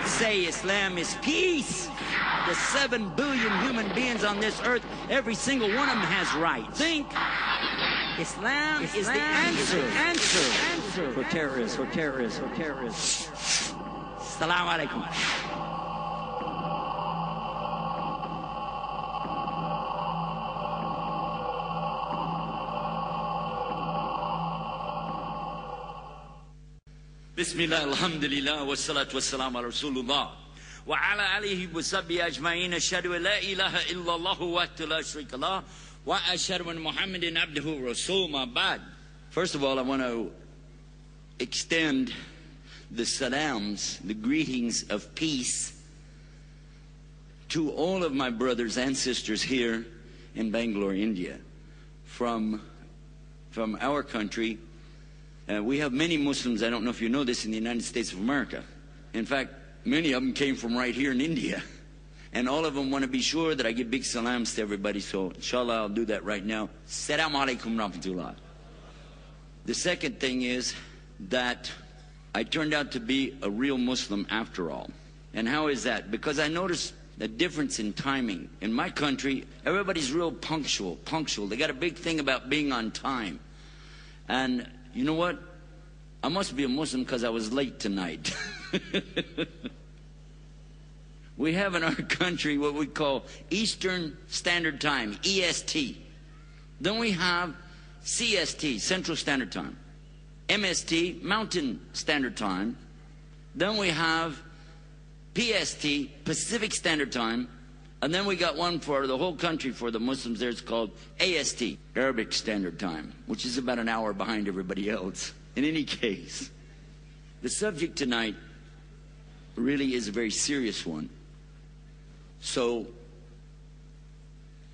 Say Islam is peace. The 7 billion human beings on this earth, every single one of them has rights. Think. Islam is the answer for terrorism. Assalamu alaikum. Bismillah, alhamdulillah, wa salatu wa salam ala Rasulullah. Wa ala alihi wa sahbihi ajma'in, ashhadu an la ilaha illallah wa la sharika lah, wa ashhadu anna Muhammadan abduhu rasul ma ba'd. First of all, I want to extend the salams, the greetings of peace, to all of my brothers and sisters here in Bangalore, India. From our country, we have many Muslims, I don't know if you know this, in the United States of America. In fact, many of them came from right here in India. And all of them want to be sure that I give big salams to everybody, so inshallah I'll do that right now. Assalamu alaikum rahmatullah. The second thing is that I turned out to be a real Muslim after all. And how is that? Because I noticed a difference in timing. In my country, everybody's real punctual. They got a big thing about being on time. And you know what? I must be a Muslim because I was late tonight. We have in our country what we call Eastern Standard Time, EST. Then we have CST, Central Standard Time. MST, Mountain Standard Time. Then we have PST, Pacific Standard Time. And then we got one for the whole country for the Muslims there. It's called AST, Arabic Standard Time, which is about an hour behind everybody else. In any case, the subject tonight really is a very serious one. So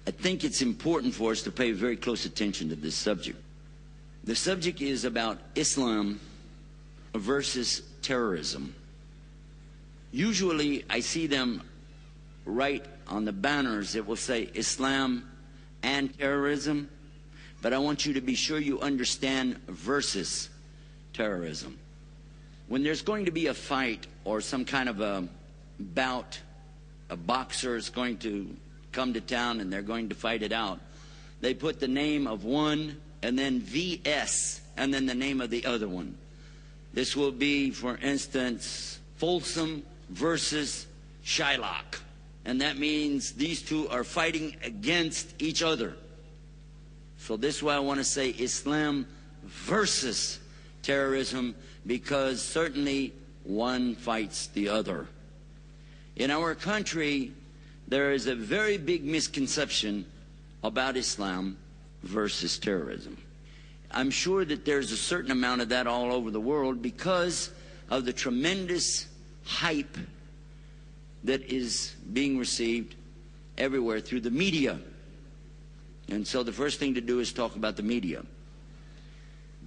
I think it's important for us to pay very close attention to this subject. The subject is about Islam versus terrorism. Usually I see them right on the banners. It will say Islam and terrorism, but I want you to be sure you understand versus terrorism. When there's going to be a fight or some kind of a bout, a boxer is going to come to town and they're going to fight it out, they put the name of one and then VS and then the name of the other one. This will be, for instance, Folsom versus Shylock. And that means these two are fighting against each other. So this is why I want to say Islam versus terrorism, because certainly one fights the other. In our country, there is a very big misconception about Islam versus terrorism. I'm sure that there's a certain amount of that all over the world because of the tremendous hype that is being received everywhere through the media. And so the first thing to do is talk about the media.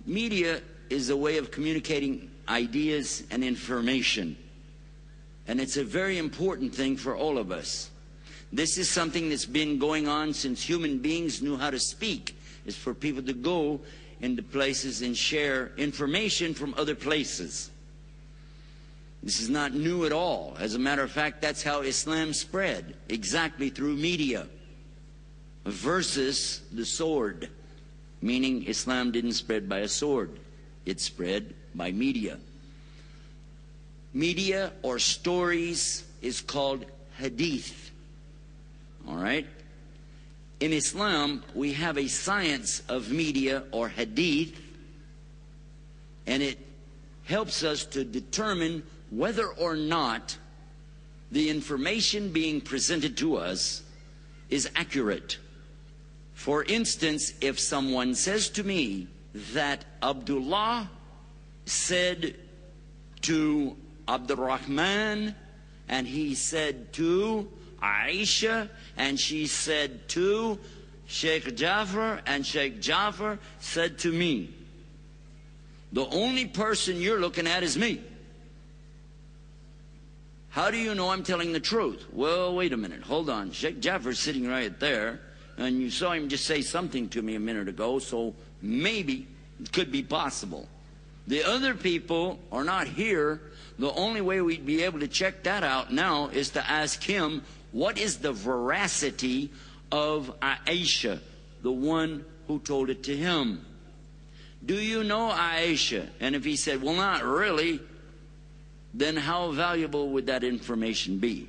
Media is a way of communicating ideas and information. And it's a very important thing for all of us. This is something that's been going on since human beings knew how to speak, is for people to go into places and share information from other places. This is not new at all. As a matter of fact, that's how Islam spread, exactly through media. Versus the sword, meaning Islam didn't spread by a sword. It spread by media. Media or stories is called hadith. All right? In Islam, we have a science of media or hadith, and it helps us to determine whether or not the information being presented to us is accurate. For instance, if someone says to me that Abdullah said to Abdurrahman, and he said to Aisha, and she said to Sheikh Jafar, and Sheikh Jafar said to me, the only person you're looking at is me. How do you know I'm telling the truth? Well, wait a minute. Hold on. Sheikh Jaffar's sitting right there, and you saw him just say something to me a minute ago, so maybe it could be possible. The other people are not here. The only way we'd be able to check that out now is to ask him, what is the veracity of Aisha, the one who told it to him? Do you know Aisha? And if he said, well, not really, then how valuable would that information be?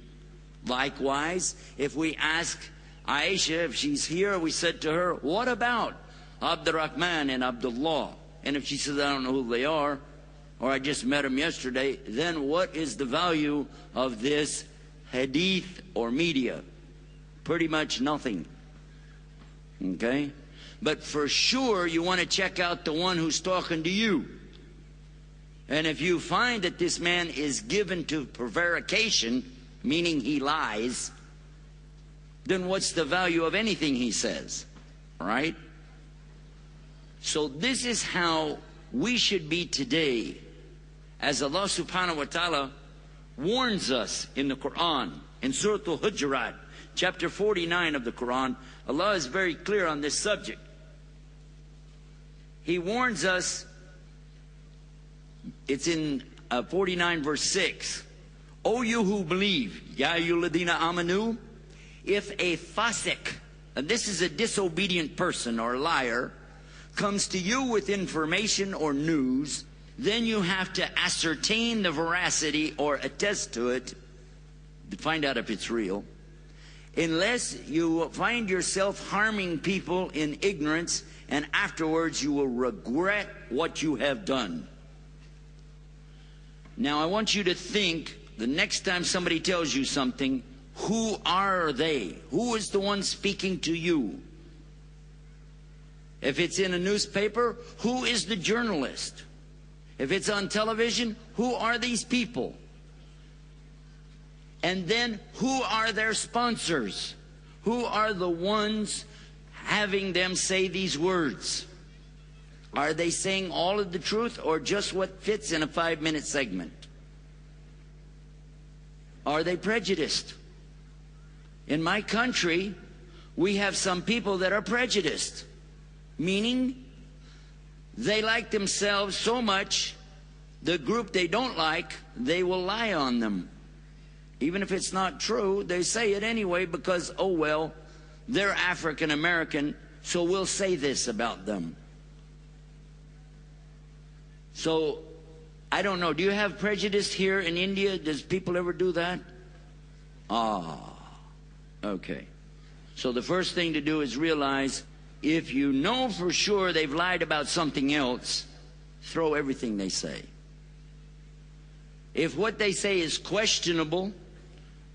Likewise, if we ask Aisha, if she's here, we said to her, what about Abdurrahman and Abdullah? And if she says, I don't know who they are, or I just met them yesterday, then what is the value of this hadith or media? Pretty much nothing. Okay? But for sure, you want to check out the one who's talking to you. And if you find that this man is given to prevarication, meaning he lies, then what's the value of anything he says? Right? So this is how we should be today, as Allah subhanahu wa ta'ala warns us in the Quran, in Surah Al-Hujurat, chapter 49 of the Quran. Allah is very clear on this subject. He warns us, it's in 49 verse 6. O you who believe, Ya ayyuhalladhina amanu, if a fasik, and this is a disobedient person or liar, comes to you with information or news, then you have to ascertain the veracity or attest to it to find out if it's real. Unless you find yourself harming people in ignorance, and afterwards you will regret what you have done. Now I want you to think, the next time somebody tells you something, who are they? Who is the one speaking to you? If it's in a newspaper, who is the journalist? If it's on television, who are these people? And then, who are their sponsors? Who are the ones having them say these words? Are they saying all of the truth or just what fits in a 5-minute segment? Are they prejudiced? In my country, we have some people that are prejudiced, meaning they like themselves so much, the group they don't like, they will lie on them. Even if it's not true, they say it anyway because, oh well, they're African American, so we'll say this about them. So, I don't know, do you have prejudice here in India? Does people ever do that? Okay. So the first thing to do is realize, if you know for sure they've lied about something else, throw everything they say. If what they say is questionable,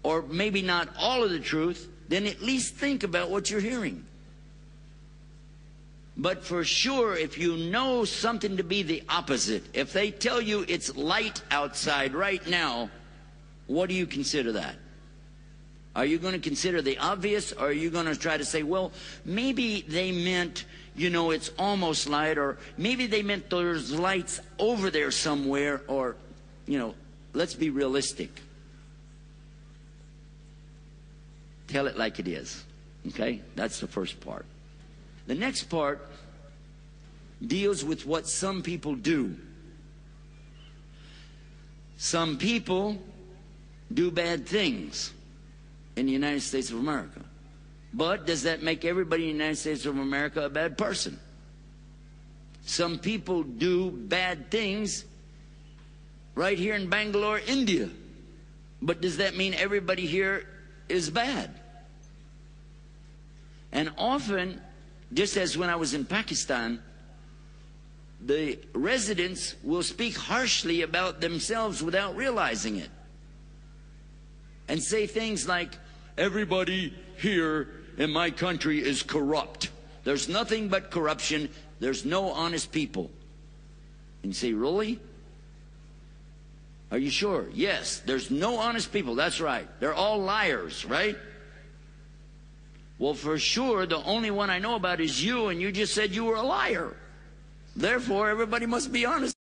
or maybe not all of the truth, then at least think about what you're hearing. But for sure, if you know something to be the opposite, if they tell you it's light outside right now, what do you consider that? Are you going to consider the obvious, or are you going to try to say, well, maybe they meant, you know, it's almost light, or maybe they meant there's lights over there somewhere, or, you know, let's be realistic. Tell it like it is. Okay? That's the first part. The next part deals with what some people do. Some people do bad things in the United States of America. But does that make everybody in the United States of America a bad person? Some people do bad things right here in Bangalore, India. But does that mean everybody here is bad? And often, just as when I was in Pakistan, the residents will speak harshly about themselves without realizing it. And say things like, everybody here in my country is corrupt. There's nothing but corruption. There's no honest people. And you say, really? Are you sure? Yes, there's no honest people. That's right. They're all liars, right? Well, for sure, the only one I know about is you, and you just said you were a liar. Therefore, everybody must be honest.